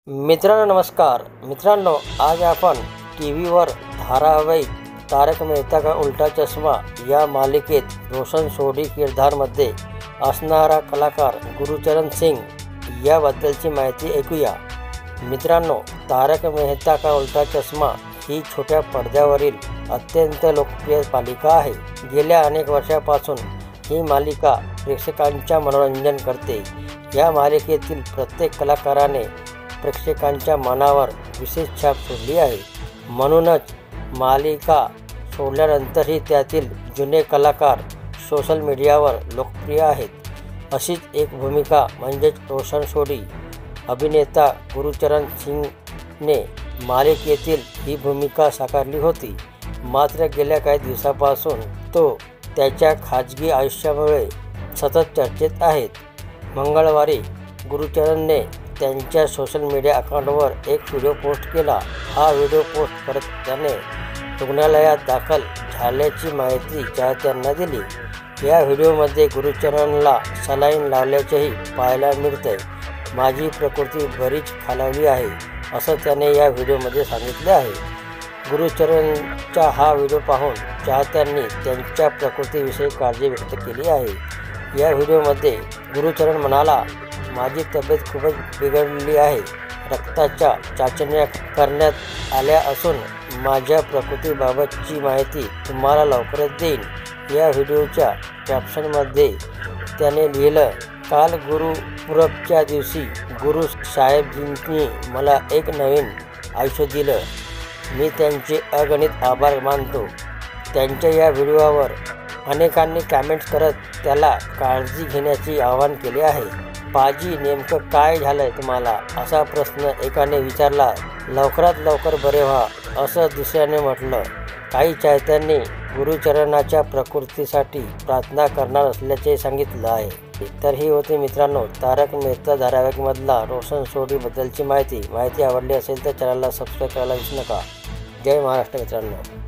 मित्रांनो नमस्कार. मित्रांनो, आज आपण टी व्हीवर धारावाहिक तारक मेहता का उल्टा चष्मा या मालिकेत रोशन सोढी किरदारमध्ये असणारा कलाकार गुरुचरण सिंग याबद्दलची माहिती ऐकूया. मित्रांनो, तारक मेहता का उल्टा चष्मा ही छोट्या पडद्यावरील अत्यंत लोकप्रिय मालिका आहे. गेल्या अनेक वर्षांपासून ही मालिका प्रेक्षकांचे मनोरंजन करते. या मालिकेतील प्रत्येक कलाकाराने प्रेक्षकांच्या मनावर विशेष छाप सोडली आहे. म्हणूनच मालिका सोडल्यानंतरही त्यातील जुने कलाकार सोशल मीडियावर लोकप्रिय आहेत. अशीच एक भूमिका म्हणजेच रोशन सोढी अभिनेता गुरुचरण सिंगने मालिकेतील ही भूमिका साकारली होती. मात्र गेल्या काही दिवसांपासून तो त्याच्या खाजगी आयुष्यामुळे सतत चर्चेत आहेत. मंगळवारी गुरुचरणने त्यांच्या सोशल मीडिया अकाउंटवर एक व्हिडिओ पोस्ट केला. हा व्हिडिओ पोस्ट करत त्याने रुग्णालयात दाखल झाल्याची माहिती चाहत्यांना दिली. या व्हिडिओमध्ये गुरुचरणला सलाईन लावल्याचेही पाहायला मिळतंय. माझी प्रकृती बरीच खालावली आहे असं त्याने या व्हिडिओमध्ये सांगितले आहे. गुरुचरणचा हा व्हिडिओ पाहून चाहत्यांनी त्यांच्या प्रकृतीविषयी काळजी व्यक्त केली आहे. या व्हिडिओमध्ये गुरुचरण म्हणाला, माझी तब्येत खूपच बिघडली आहे. रक्ताच्या चाचण्या करण्यात आल्या असून माझ्या प्रकृतीबाबतची माहिती तुम्हाला लवकरच देईन. या व्हिडिओच्या कॅप्शनमध्ये त्याने लिहिलं, काल गुरुपुरबच्या दिवशी गुरु साहेबजींनी मला एक नवीन आयुष्य दिलं. मी त्यांचे अगणित आभार मानतो. त्यांच्या या व्हिडिओवर अनेकांनी कमेंट्स करत त्याला काळजी घेण्याचे आवाहन केले आहे. पाजी, नेमकं काय झालंय तुम्हाला, असा प्रश्न एकाने विचारला. लवकरात लवकर बरे व्हा असं दुसऱ्याने म्हटलं. काही चाहत्यांनी गुरुचरणाच्या प्रकृतीसाठी प्रार्थना करणार असल्याचे सांगितलं आहे. तर ही होती मित्रांनो तारक मेहता धारावाहिकमधला रोशन सोढीबद्दलची माहिती आवडली असेल तर चॅनलला सबस्क्राईब करायला विसरू नका. जय महाराष्ट्र मित्रांनो.